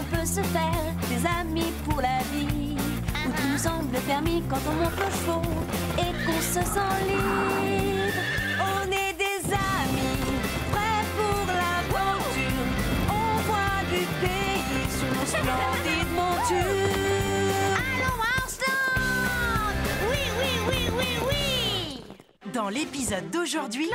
on peut se faire des amis pour la vie, où tout nous semble permis quand on monte aux chevaux et qu'on se sent libre. On est des amis, prêts pour l'aventure. On voit du pays sur nos splendides montures. Allons, Horseland! Oui, oui, oui, oui, oui! Dans l'épisode d'aujourd'hui, Zoé!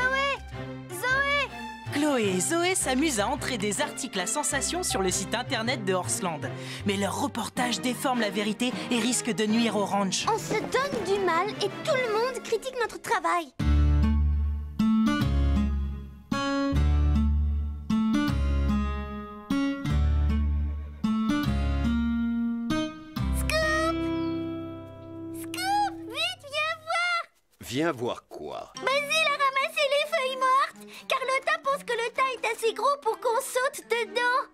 Chloé et Zoé s'amusent à entrer des articles à sensation sur le site internet de Horseland. Mais leur reportage déforme la vérité et risque de nuire au ranch. On se donne du mal et tout le monde critique notre travail. Viens voir quoi? Basile a ramassé les feuilles mortes. Carlotta pense que le tas est assez gros pour qu'on saute dedans.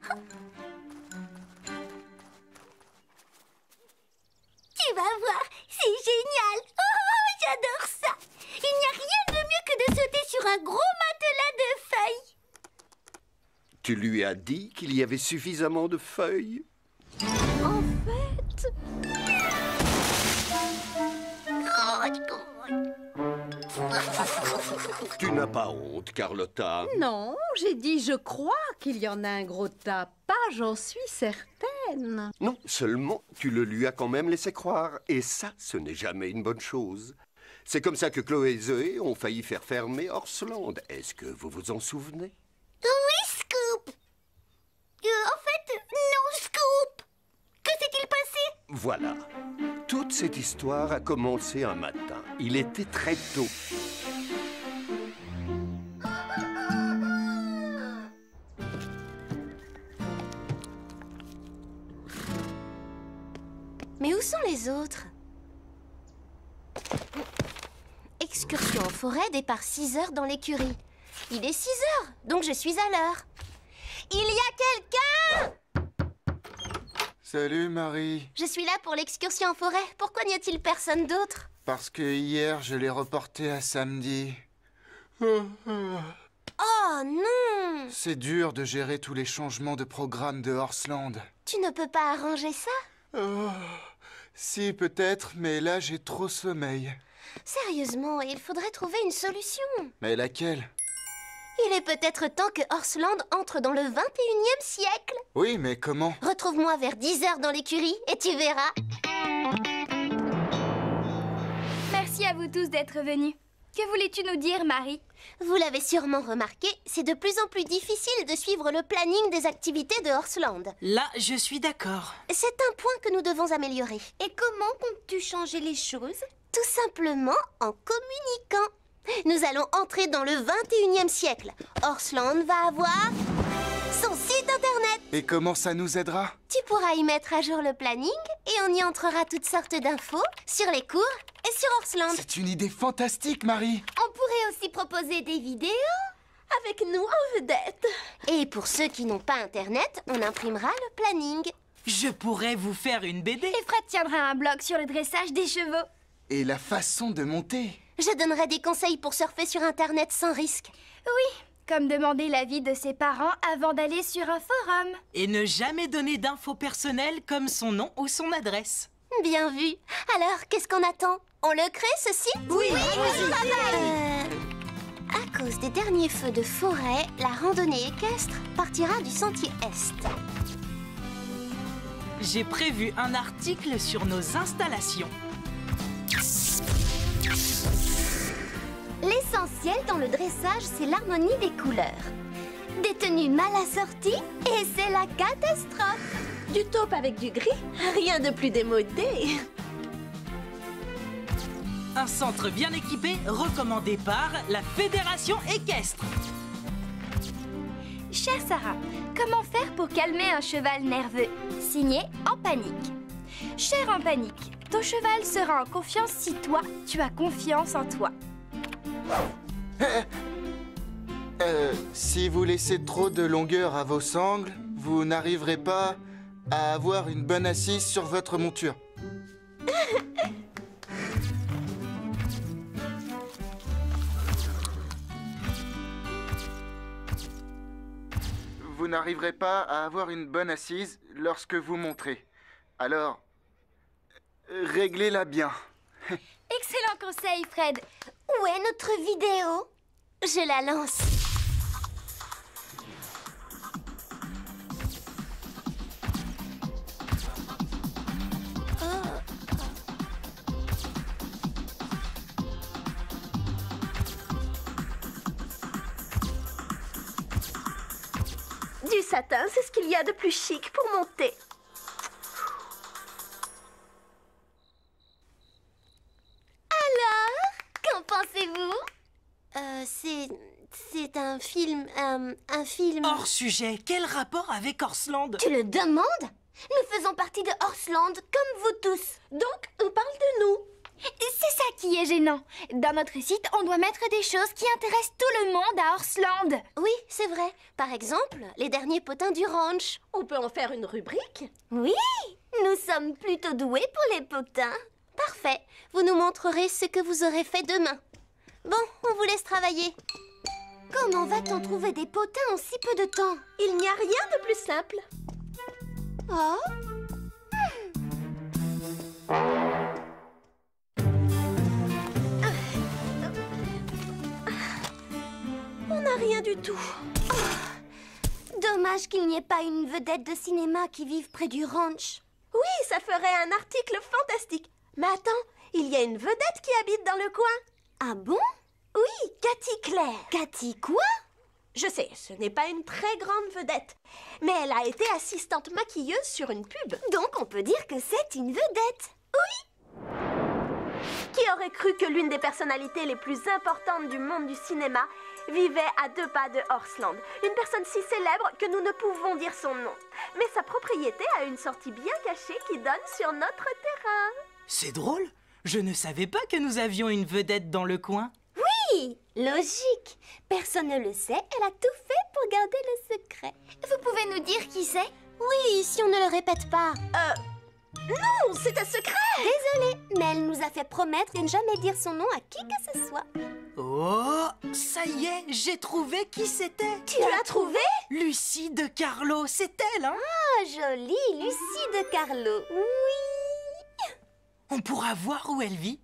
Tu vas voir, c'est génial. Oh, j'adore ça. Il n'y a rien de mieux que de sauter sur un gros matelas de feuilles. Tu lui as dit qu'il y avait suffisamment de feuilles? En fait... Tu n'as pas honte, Carlotta? Non, j'ai dit je crois qu'il y en a un gros tas. Pas, j'en suis certaine. Non, seulement tu le lui as quand même laissé croire. Et ça, ce n'est jamais une bonne chose. C'est comme ça que Chloé et Zoé ont failli faire fermer Horseland. Est-ce que vous vous en souvenez? Oui, Scoop. En fait, non, Scoop. Que s'est-il passé? Voilà. Toute cette histoire a commencé un matin. Il était très tôt. Mais où sont les autres? Excursion en forêt, départ 6 heures dans l'écurie. Il est 6 heures, donc je suis à l'heure. Il y a quelqu'un? Salut Marie. Je suis là pour l'excursion en forêt. Pourquoi n'y a-t-il personne d'autre? Parce que hier, je l'ai reporté à samedi. Oh non! C'est dur de gérer tous les changements de programme de Horseland. Tu ne peux pas arranger ça? Oh, si, peut-être, mais là, j'ai trop sommeil. Sérieusement, il faudrait trouver une solution. Mais laquelle? Il est peut-être temps que Horseland entre dans le 21e siècle. Oui, mais comment? Retrouve-moi vers 10 heures dans l'écurie et tu verras. Merci à vous tous d'être venus. Que voulais-tu nous dire, Marie? Vous l'avez sûrement remarqué, c'est de plus en plus difficile de suivre le planning des activités de Horseland. Là, je suis d'accord. C'est un point que nous devons améliorer. Et comment comptes-tu changer les choses? Tout simplement en communiquant. Nous allons entrer dans le 21e siècle. Horseland va avoir son site internet. Et comment ça nous aidera? Tu pourras y mettre à jour le planning et on y entrera toutes sortes d'infos sur les cours et sur Horseland. C'est une idée fantastique, Marie. On pourrait aussi proposer des vidéos avec nous en vedette. Et pour ceux qui n'ont pas internet, on imprimera le planning. Je pourrais vous faire une BD. Et Fred tiendra un blog sur le dressage des chevaux. Et la façon de monter. Je donnerai des conseils pour surfer sur internet sans risque. Oui, comme demander l'avis de ses parents avant d'aller sur un forum. Et ne jamais donner d'infos personnelles comme son nom ou son adresse. Bien vu. Alors, qu'est-ce qu'on attend? On le crée, ce site? Oui, À cause des derniers feux de forêt, la randonnée équestre partira du sentier Est. J'ai prévu un article sur nos installations. L'essentiel dans le dressage, c'est l'harmonie des couleurs. Des tenues mal assorties, et c'est la catastrophe. Du taupe avec du gris, rien de plus démodé. Un centre bien équipé recommandé par la Fédération équestre. Chère Sarah, comment faire pour calmer un cheval nerveux? Signé En Panique. Cher En Panique, ton cheval sera en confiance si toi, tu as confiance en toi. Si vous laissez trop de longueur à vos sangles, vous n'arriverez pas à avoir une bonne assise sur votre monture. Vous n'arriverez pas à avoir une bonne assise lorsque vous montrez. Alors, réglez-la bien. Excellent conseil, Fred. Où est notre vidéo? Je la lance. Du satin, c'est ce qu'il y a de plus chic pour monter. Alors, qu'en pensez-vous? C'est un film, un film... Hors sujet, quel rapport avec Horsland? Tu le demandes? Nous faisons partie de Horsland, comme vous tous. Donc, on parle de nous. C'est ça qui est gênant. Dans notre site, on doit mettre des choses qui intéressent tout le monde à Horsland. Oui, c'est vrai. Par exemple, les derniers potins du ranch. On peut en faire une rubrique. Oui, nous sommes plutôt doués pour les potins. Parfait. Vous nous montrerez ce que vous aurez fait demain. Bon, on vous laisse travailler. Comment va-t-on trouver des potins en si peu de temps? Il n'y a rien de plus simple. Oh? On n'a rien du tout. Dommage qu'il n'y ait pas une vedette de cinéma qui vive près du ranch. Oui, ça ferait un article fantastique. Mais attends, il y a une vedette qui habite dans le coin. Ah bon? Oui, Cathy Claire. Cathy quoi? Je sais, ce n'est pas une très grande vedette, mais elle a été assistante maquilleuse sur une pub. Donc on peut dire que c'est une vedette. Oui. Qui aurait cru que l'une des personnalités les plus importantes du monde du cinéma vivait à 2 pas de Horsland? Une personne si célèbre que nous ne pouvons dire son nom. Mais sa propriété a une sortie bien cachée qui donne sur notre terrain. C'est drôle, je ne savais pas que nous avions une vedette dans le coin. Oui, logique. Personne ne le sait, elle a tout fait pour garder le secret. Vous pouvez nous dire qui c'est? Oui, si on ne le répète pas. Non, c'est un secret. Désolée, mais elle nous a fait promettre de ne jamais dire son nom à qui que ce soit. Oh, ça y est, j'ai trouvé qui c'était. Tu l'as trouvé? Lucie de Carlo, c'est elle, hein? Ah, jolie, Lucie de Carlo. Oui. On pourra voir où elle vit?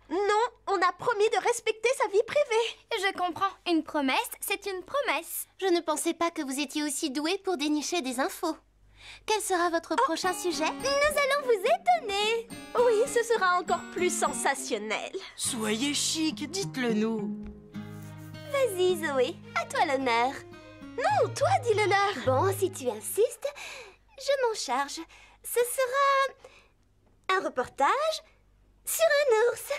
Non, on a promis de respecter sa vie privée. Je comprends. Une promesse, c'est une promesse. Je ne pensais pas que vous étiez aussi doué pour dénicher des infos. Quel sera votre prochain sujet? Nous allons vous étonner. Oui, ce sera encore plus sensationnel. Soyez chic, dites-le nous. Vas-y, Zoé, à toi l'honneur. Non, toi, dis-le leur. Bon, si tu insistes, je m'en charge. Ce sera un reportage sur un ours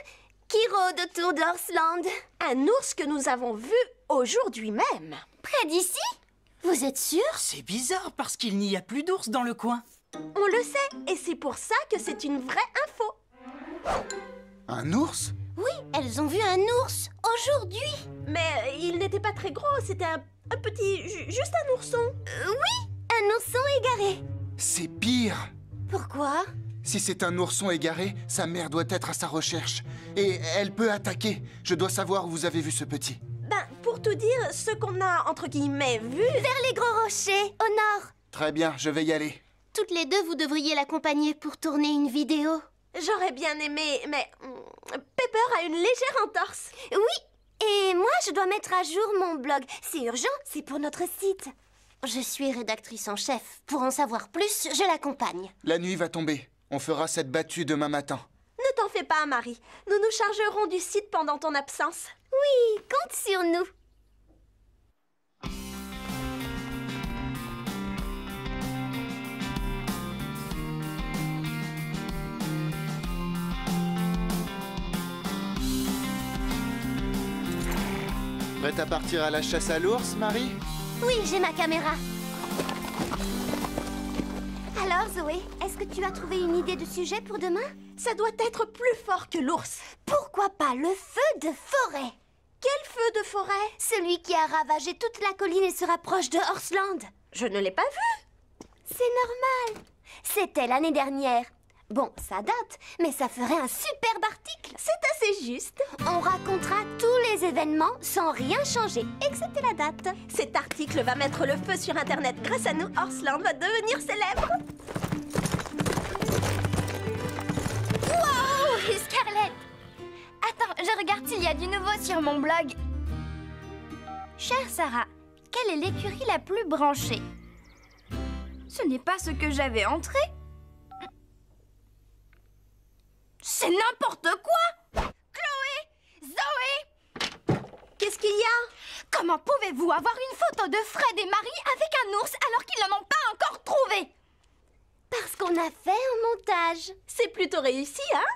qui rôde autour d'Horsland. Un ours que nous avons vu aujourd'hui même. Près d'ici? Vous êtes sûr? C'est bizarre parce qu'il n'y a plus d'ours dans le coin. On le sait, et c'est pour ça que c'est une vraie info. Un ours? Oui, elles ont vu un ours aujourd'hui. Mais il n'était pas très gros, c'était un petit... juste un ourson. Oui, un ourson égaré. C'est pire. Pourquoi? Si c'est un ourson égaré, sa mère doit être à sa recherche. Et elle peut attaquer. Je dois savoir où vous avez vu ce petit. Ben, pour tout dire, ce qu'on a, entre guillemets, vu... Vers les gros rochers, au nord. Très bien, je vais y aller. Toutes les deux, vous devriez l'accompagner pour tourner une vidéo. J'aurais bien aimé, mais... Pepper a une légère entorse. Oui, et moi, je dois mettre à jour mon blog. C'est urgent, c'est pour notre site. Je suis rédactrice en chef. Pour en savoir plus, je l'accompagne. La nuit va tomber. On fera cette battue demain matin. Ne t'en fais pas, Marie. Nous nous chargerons du site pendant ton absence. Oui, compte sur nous. Prête à partir à la chasse à l'ours, Marie? Oui, j'ai ma caméra. Alors, Zoé, est-ce que tu as trouvé une idée de sujet pour demain? Ça doit être plus fort que l'ours. Pourquoi pas le feu de forêt? Quel feu de forêt? Celui qui a ravagé toute la colline et se rapproche de Horsland. Je ne l'ai pas vu. C'est normal. C'était l'année dernière. Bon, ça date, mais ça ferait un superbe article. C'est assez juste. On racontera tous les événements sans rien changer, excepté la date. Cet article va mettre le feu sur Internet. Grâce à nous, Horsland va devenir célèbre. Wow, Scarlett! Attends, je regarde s'il y a du nouveau sur mon blog. Chère Sarah, quelle est l'écurie la plus branchée? Ce n'est pas ce que j'avais entré. C'est n'importe quoi! Chloé! Zoé! Qu'est-ce qu'il y a? Comment pouvez-vous avoir une photo de Fred et Marie avec un ours alors qu'ils n'en ont pas encore trouvé? Parce qu'on a fait un montage. C'est plutôt réussi, hein?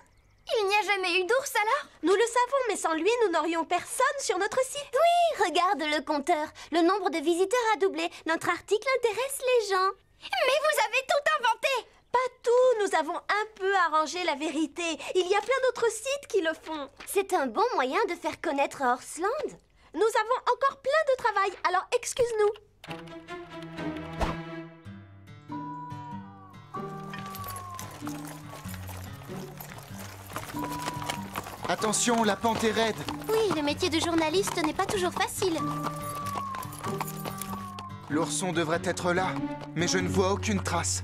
Il n'y a jamais eu d'ours alors? Nous le savons, mais sans lui, nous n'aurions personne sur notre site. Oui, regarde le compteur. Le nombre de visiteurs a doublé. Notre article intéresse les gens. Mais vous avez tout inventé! Pas tout, nous avons un peu arrangé la vérité. Il y a plein d'autres sites qui le font. C'est un bon moyen de faire connaître Horsland. Nous avons encore plein de travail, alors excuse-nous. Attention, la pente est raide. Oui, le métier de journaliste n'est pas toujours facile. L'ourson devrait être là, mais je ne vois aucune trace.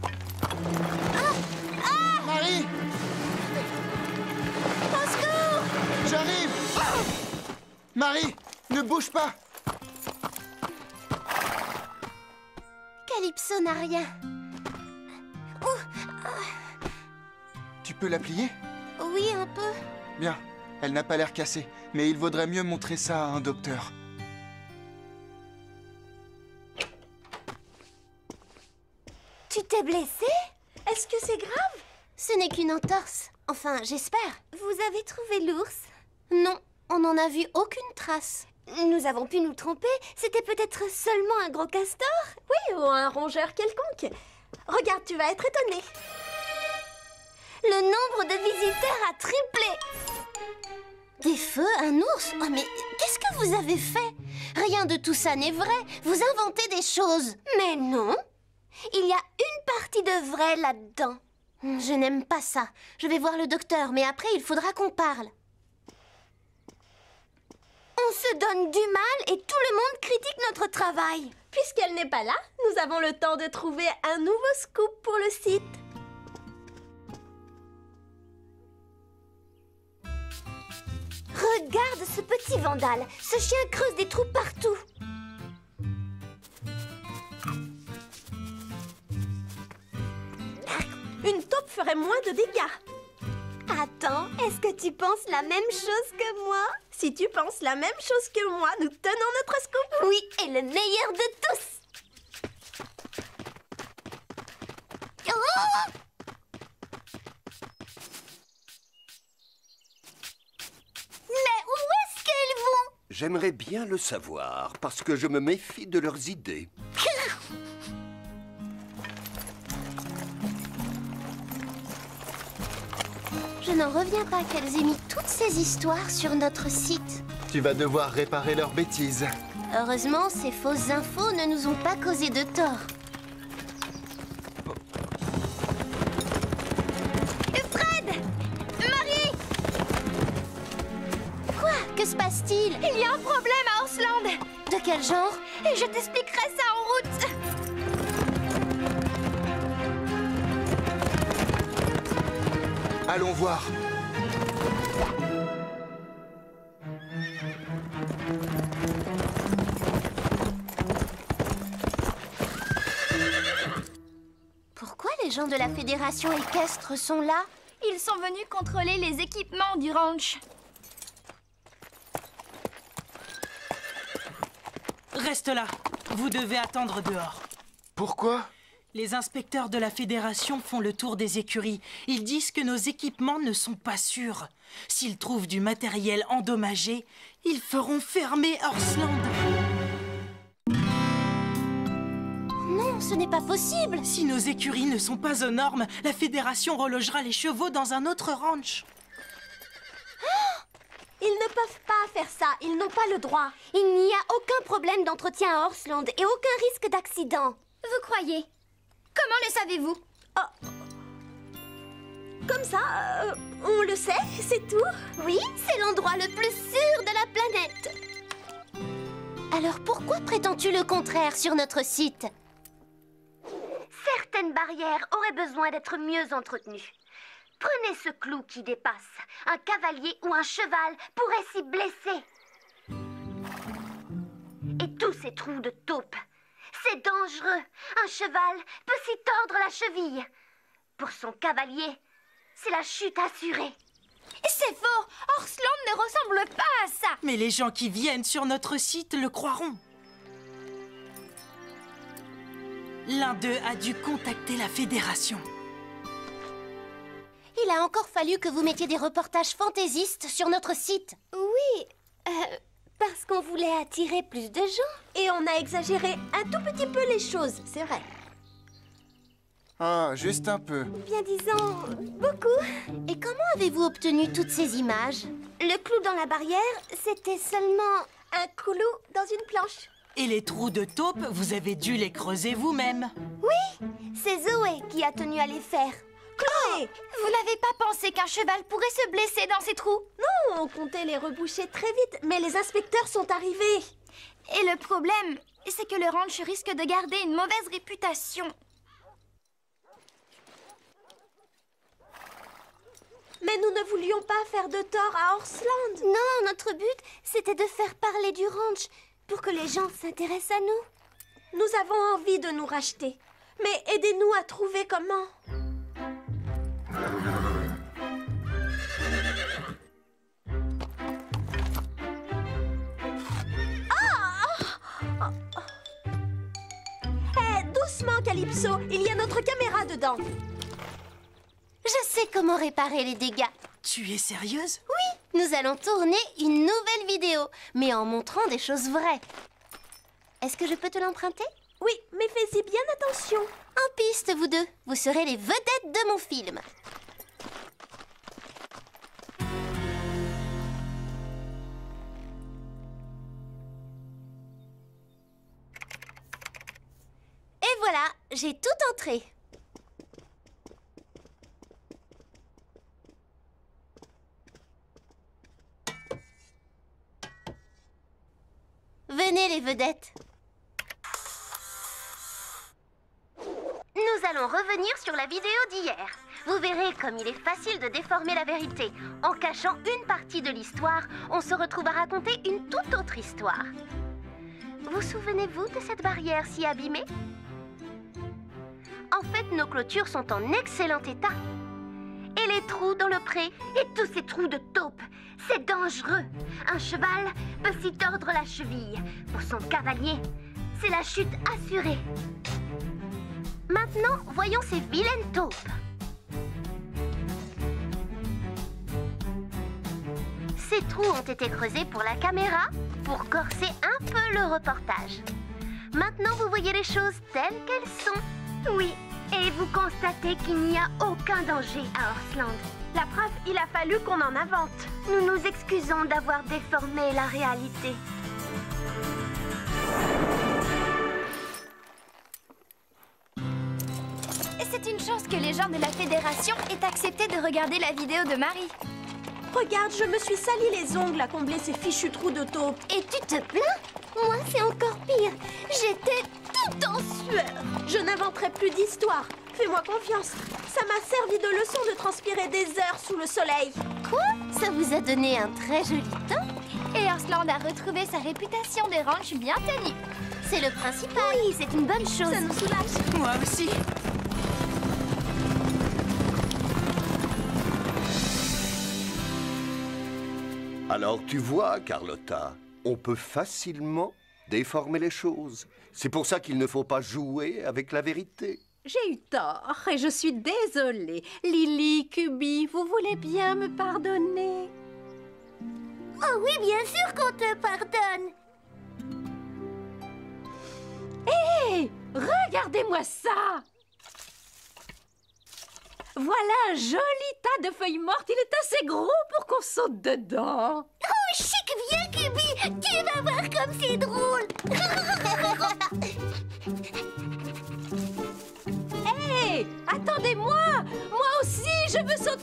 Marie! Au secours! J'arrive! Marie, ne bouge pas! Calypso n'a rien. Tu peux la plier? Oui, un peu. Bien, elle n'a pas l'air cassée, mais il vaudrait mieux montrer ça à un docteur. Tu t'es blessé? Est-ce que c'est grave? Ce n'est qu'une entorse. Enfin, j'espère. Vous avez trouvé l'ours? Non, on n'en a vu aucune trace. Nous avons pu nous tromper. C'était peut-être seulement un gros castor? Oui, ou un rongeur quelconque. Regarde, tu vas être étonné. Le nombre de visiteurs a triplé. Des feux, un ours? Oh, mais qu'est-ce que vous avez fait? Rien de tout ça n'est vrai. Vous inventez des choses. Mais non. Il y a une partie de vrai là-dedans. Je n'aime pas ça. Je vais voir le docteur, mais après, il faudra qu'on parle. On se donne du mal et tout le monde critique notre travail. Puisqu'elle n'est pas là, nous avons le temps de trouver un nouveau scoop pour le site. Regarde ce petit vandale. Ce chien creuse des trous partout. Une taupe ferait moins de dégâts. Attends, est-ce que tu penses la même chose que moi? Si tu penses la même chose que moi, nous tenons notre scoop. Oui, et le meilleur de tous. Oh! Mais où est-ce qu'elles vont? J'aimerais bien le savoir, parce que je me méfie de leurs idées. Je n'en reviens pas qu'elles aient mis toutes ces histoires sur notre site. Tu vas devoir réparer leurs bêtises. Heureusement, ces fausses infos ne nous ont pas causé de tort. Fred! Marie! Quoi? Que se passe-t-il? Il y a un problème à Horsland! De quel genre? Et je t'expliquerai ça en route! Allons voir. Pourquoi les gens de la fédération équestre sont là? Ils sont venus contrôler les équipements du ranch. Reste là. Vous devez attendre dehors. Pourquoi? Les inspecteurs de la Fédération font le tour des écuries. Ils disent que nos équipements ne sont pas sûrs. S'ils trouvent du matériel endommagé, ils feront fermer Horsland. Non, ce n'est pas possible. Si nos écuries ne sont pas aux normes, la Fédération relogera les chevaux dans un autre ranch. Ils ne peuvent pas faire ça, ils n'ont pas le droit. Il n'y a aucun problème d'entretien à Horsland et aucun risque d'accident. Vous croyez? Comment le savez-vous? Comme ça, on le sait, c'est tout. Oui, c'est l'endroit le plus sûr de la planète. Alors pourquoi prétends-tu le contraire sur notre site? Certaines barrières auraient besoin d'être mieux entretenues. Prenez ce clou qui dépasse. Un cavalier ou un cheval pourrait s'y blesser. Et tous ces trous de taupe. C'est dangereux. Un cheval peut s'y tordre la cheville. Pour son cavalier, c'est la chute assurée. C'est faux! Orsland ne ressemble pas à ça! Mais les gens qui viennent sur notre site le croiront. L'un d'eux a dû contacter la Fédération. Il a encore fallu que vous mettiez des reportages fantaisistes sur notre site. Oui, parce qu'on voulait attirer plus de gens. Et on a exagéré un tout petit peu les choses, c'est vrai. Ah, juste un peu. Bien disant, beaucoup. Et comment avez-vous obtenu toutes ces images? Le clou dans la barrière, c'était seulement un clou dans une planche. Et les trous de taupe, vous avez dû les creuser vous-même. Oui, c'est Zoé qui a tenu à les faire. Chloé! Vous n'avez pas pensé qu'un cheval pourrait se blesser dans ces trous? Non, on comptait les reboucher très vite, mais les inspecteurs sont arrivés. Et le problème, c'est que le ranch risque de garder une mauvaise réputation. Mais nous ne voulions pas faire de tort à Orsland. Non, notre but, c'était de faire parler du ranch pour que les gens s'intéressent à nous. Nous avons envie de nous racheter. Mais aidez-nous à trouver comment. Doucement, Calypso. Il y a notre caméra dedans. Je sais comment réparer les dégâts. Tu es sérieuse? Oui, nous allons tourner une nouvelle vidéo, mais en montrant des choses vraies. Est-ce que je peux te l'emprunter? Oui, mais fais-y bien attention. En piste, vous deux. Vous serez les vedettes de mon film. Et voilà, j'ai tout entré. Venez les vedettes. Nous allons revenir sur la vidéo d'hier. Vous verrez comme il est facile de déformer la vérité. En cachant une partie de l'histoire, on se retrouve à raconter une toute autre histoire. Vous souvenez-vous de cette barrière si abîmée? En fait, nos clôtures sont en excellent état. Et les trous dans le pré, et tous ces trous de taupe, c'est dangereux. Un cheval peut s'y tordre la cheville. Pour son cavalier, c'est la chute assurée. Maintenant, voyons ces vilaines taupes. Ces trous ont été creusés pour la caméra, pour corser un peu le reportage. Maintenant, vous voyez les choses telles qu'elles sont. Oui, et vous constatez qu'il n'y a aucun danger à Orsland. La preuve, il a fallu qu'on en invente. Nous nous excusons d'avoir déformé la réalité. Et c'est une chance que les gens de la Fédération aient accepté de regarder la vidéo de Marie. Regarde, je me suis sali les ongles à combler ces fichus trous de taupe. Et tu te plains? Moi, c'est encore pire. J'étais tout en sueur. Je n'inventerai plus d'histoire. Fais-moi confiance. Ça m'a servi de leçon de transpirer des heures sous le soleil. Quoi? Ça vous a donné un très joli teint? Et Orsland a retrouvé sa réputation de ranch bien tenue. C'est le principal. Oui, c'est une bonne chose. Ça nous soulage. Moi aussi. Alors tu vois, Carlotta, on peut facilement déformer les choses. C'est pour ça qu'il ne faut pas jouer avec la vérité. J'ai eu tort et je suis désolée. Lily, Cubi, vous voulez bien me pardonner? Oh oui, bien sûr qu'on te pardonne. Hé, regardez-moi ça! Voilà un joli tas de feuilles mortes. Il est assez gros pour qu'on saute dedans. Oh, chic, viens, Cubi. Tu vas voir comme c'est drôle. Hé, attendez-moi! Moi aussi, je veux sauter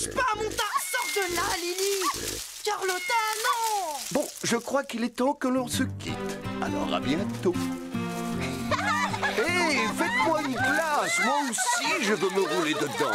Touche pas à mon tas! Sors de là, Lily! Carlotta, non! Bon, je crois qu'il est temps que l'on se quitte. Alors à bientôt. Hé, faites-moi une glace. Moi aussi, je veux me rouler dedans.